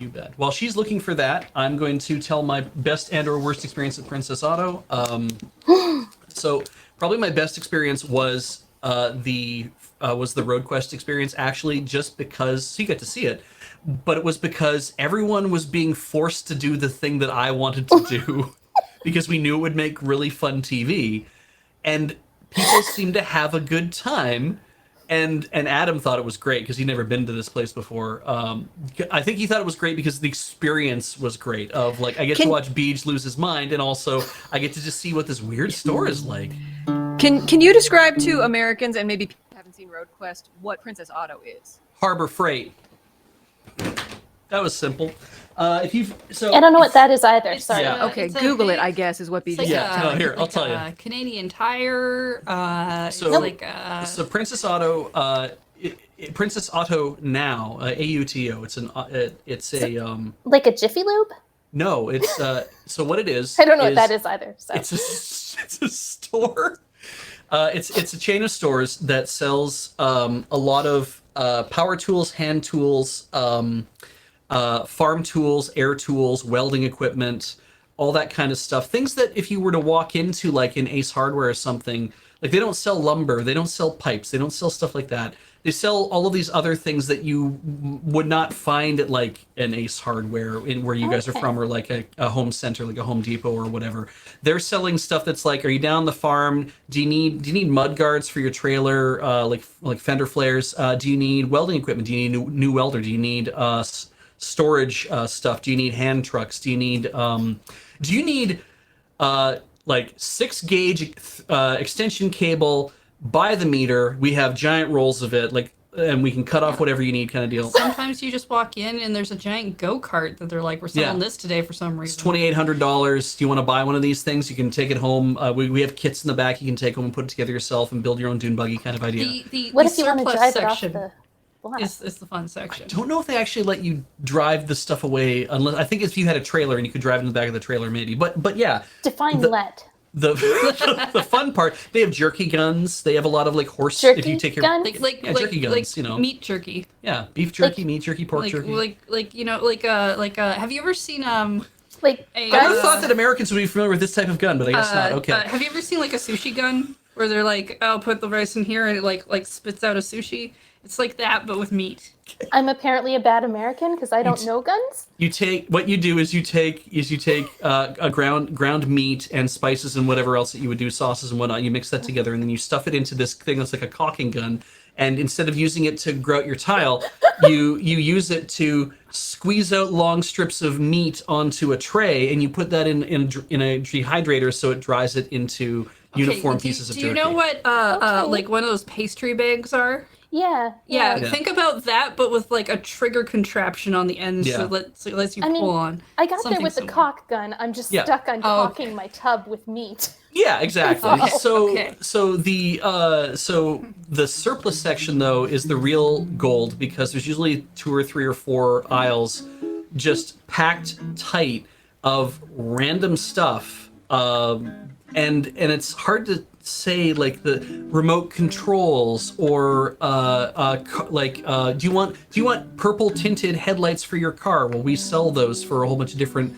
You bet. While she's looking for that, I'm going to tell my best and or worst experience at Princess Auto. So probably my best experience was the Road Quest experience, actually, just because so you got to see it, but it was because everyone was being forced to do the thing that I wanted to do because we knew it would make really fun TV, and people seemed to have a good time. And Adam thought it was great because he'd never been to this place before. I think he thought it was great because the experience was great. Of like, I get to watch Beej lose his mind, and also I get to just see what this weird store is like. Can you describe to Americans and maybe people who haven't seen Road Quest what Princess Auto is? Harbor Freight. That was simple. If you've I don't know what that is either. Sorry. Yeah. Okay, Google it. I guess is what Beej like here, I'll tell you. Canadian Tire. So Princess Auto. Princess Auto now. AUTO. It's a like a Jiffy Lube. No, it's so what it is. I don't know what that is either. So. It's a store. It's a chain of stores that sells a lot of power tools, hand tools, farm tools, air tools, welding equipment, all that kind of stuff. Things that if you were to walk into like an Ace Hardware or something, like they don't sell lumber, they don't sell pipes, they don't sell stuff like that. They sell all of these other things that you would not find at like an Ace Hardware in where you guys are from, or like a home center, like a Home Depot or whatever. They're selling stuff that's like, are you down the farm? Do you need mud guards for your trailer, like fender flares? Do you need welding equipment? Do you need a new welder? Do you need storage stuff? Do you need hand trucks? Do you need like 6-gauge extension cable by the meter? We have giant rolls of it, like, and we can cut off whatever you need, kind of deal. Sometimes you just walk in and there's a giant go-kart that they're like, we're selling this today for some reason. It's $2,800. Do you want to buy one of these things? You can take it home. We have kits in the back you can take home and put it together yourself and build your own dune buggy kind of idea. What if you want to drive it off the block? Is the fun section. I don't know if they actually let you drive the stuff away, unless I think if you had a trailer and you could drive it in the back of the trailer, maybe. But yeah. Define let. The fun part, they have jerky guns. They have a lot of like horse. Jerky if you take your guns? jerky guns, you know, meat jerky. Yeah, beef jerky, meat jerky, pork jerky. Have you ever seen like I would have thought that Americans would be familiar with this type of gun, but I guess not. Okay. Have you ever seen like a sushi gun where they're like, I'll put the rice in here and it like spits out a sushi? It's like that, but with meat. I'm apparently a bad American because I don't know guns. You take a ground meat and spices and whatever else that you would do, sauces and whatnot. You mix that together and then you stuff it into this thing that's like a caulking gun. And instead of using it to grout your tile, you use it to squeeze out long strips of meat onto a tray, and you put that in a dehydrator so it dries it into uniform pieces of jerky. Do you know what like one of those pastry bags are? Yeah. Think about that, but with like a trigger contraption on the end, so it lets you pull on. I got there with the caulk gun. I'm just stuck on caulking my tub with meat. Yeah, exactly. So the surplus section though is the real gold, because there's usually 2 or 3 or 4 aisles just packed tight of random stuff, and it's hard to say, like the remote controls or do you want purple tinted headlights for your car? Well, we sell those for a whole bunch of different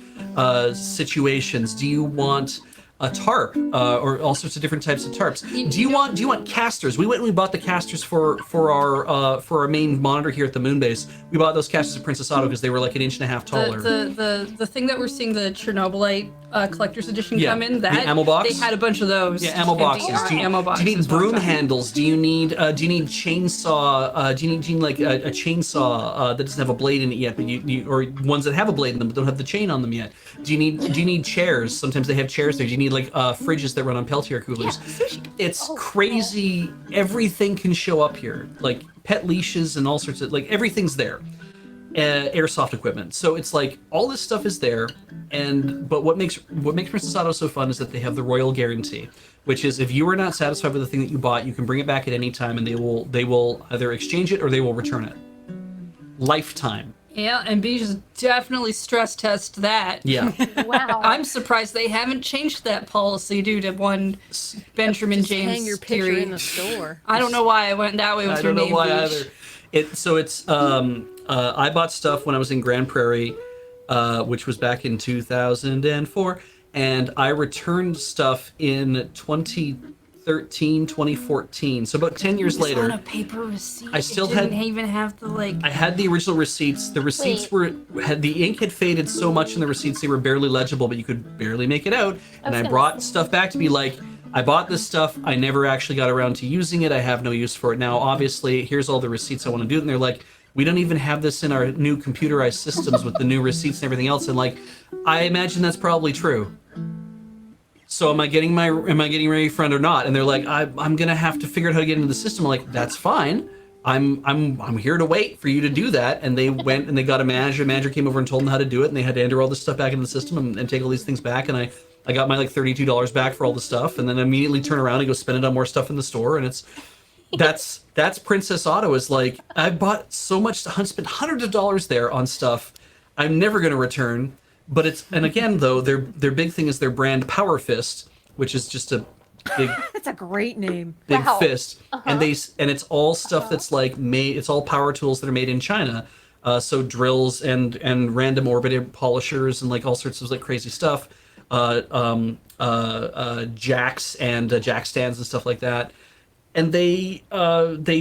situations. Do you want a tarp or all sorts of different types of tarps? Do you want casters? We went and we bought the casters for our main monitor here at the Moonbase. We bought those casters at Princess Auto because they were like 1.5 inches taller. The thing that we're seeing the Chernobylite collector's edition come in, that the ammo box? they had a bunch of those. Yeah, ammo boxes. Do you need broom handles? Do you need chainsaw? Do you need like a chainsaw that doesn't have a blade in it yet, but you or ones that have a blade in them but don't have the chain on them yet? Do you need chairs? Sometimes they have chairs there. Do you need like fridges that run on Peltier coolers? It's crazy. Everything can show up here, like pet leashes and all sorts of, like, everything's there. Airsoft equipment. So it's like all this stuff is there, but what makes Princess Auto so fun is that they have the royal guarantee, which is if you are not satisfied with the thing that you bought, you can bring it back at any time and they will either exchange it or they will return it. Lifetime. Yeah, and Beej has definitely stress test that. Yeah. Wow. I'm surprised they haven't changed that policy due to one Benjamin Just James hang your picture theory. in the store. I don't know why I went that way with your name. I don't know why Beej. either. I bought stuff when I was in Grand Prairie, which was back in 2004, and I returned stuff in 2013, 2014. So about 10 years later. On a paper receipt. I still didn't even have the like. I had the original receipts. The receipts the ink had faded so much in the receipts they were barely legible, but you could barely make it out. And I brought stuff back to be like, I bought this stuff. I never actually got around to using it. I have no use for it now. Obviously, here's all the receipts I want to do. And they're like, we don't even have this in our new computerized systems with the new receipts and everything else. And like, I imagine that's probably true. So am I getting my refund or not? And they're like, I'm gonna have to figure out how to get into the system. I'm like, that's fine. I'm here to wait for you to do that. And they went and they got a manager. A manager came over and told them how to do it, and they had to enter all this stuff back into the system and take all these things back. And I got my like $32 back for all the stuff, and then immediately turn around and go spend it on more stuff in the store. And that's Princess Auto. Is like, I bought so much, spent hundreds of dollars there on stuff I'm never gonna return. But and again though, their big thing is their brand Power Fist, which is just a big That's a great name. big fist. And it's all stuff that's like it's all power tools that are made in China. So drills and random orbited polishers and like all sorts of like crazy stuff. Jacks and jack stands and stuff like that. And they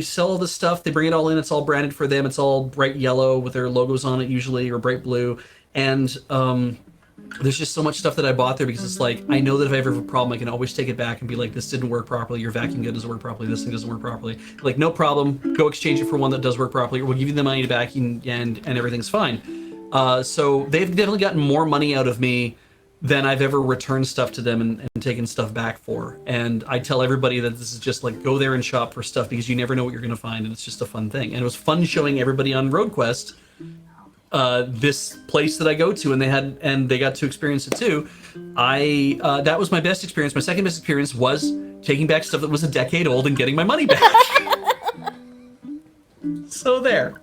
sell all this stuff. They bring it all in. It's all branded for them. It's all bright yellow with their logos on it usually, or bright blue. And there's just so much stuff that I bought there because it's like, I know that if I ever have a problem, I can always take it back and be like, this didn't work properly. Your vacuum gun doesn't work properly. This thing doesn't work properly. Like, no problem. Go exchange it for one that does work properly. We'll give you the money back and everything's fine. So they've definitely gotten more money out of me than I've ever returned stuff to them and taken stuff back for. And I tell everybody that this is just like, go there and shop for stuff because you never know what you're going to find, and it's just a fun thing. And it was fun showing everybody on RoadQuest this place that I go to, and they got to experience it too. That was my best experience. My second best experience was taking back stuff that was a decade old and getting my money back. So there.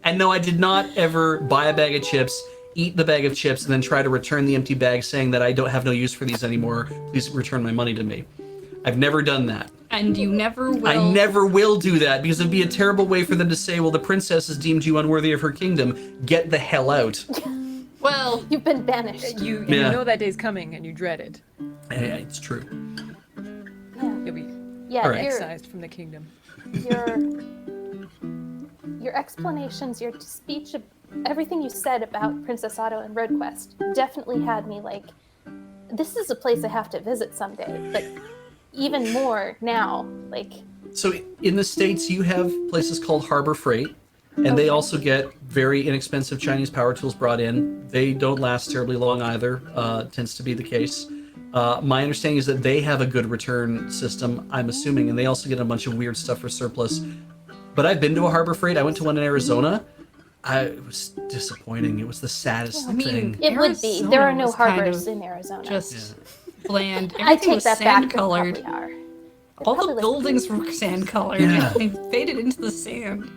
And no, I did not ever buy a bag of chips, eat the bag of chips, and then try to return the empty bag saying that I don't have no use for these anymore. Please return my money to me. I've never done that. And you never will. I never will do that because it'd be a terrible way for them to say, well, the princess has deemed you unworthy of her kingdom. Get the hell out. Well, you've been banished. You know that day's coming and you dread it. Yeah, it's true. You'll be Yeah, excised from the kingdom. Your explanations, your speech, everything you said about Princess Auto and RoadQuest definitely had me like, this is a place I have to visit someday. But even more now, like. So in the States, you have places called Harbor Freight, and they also get very inexpensive Chinese power tools brought in. They don't last terribly long either, tends to be the case. My understanding is that they have a good return system, I'm assuming, and they also get a bunch of weird stuff for surplus. But I've been to a Harbor Freight. I went to one in Arizona. It was disappointing. It was the saddest thing. It would be. There are no harbors in Arizona. Just bland. I Everything take was that back. sand-colored. All the buildings were sand-colored. Yeah. They faded into the sand.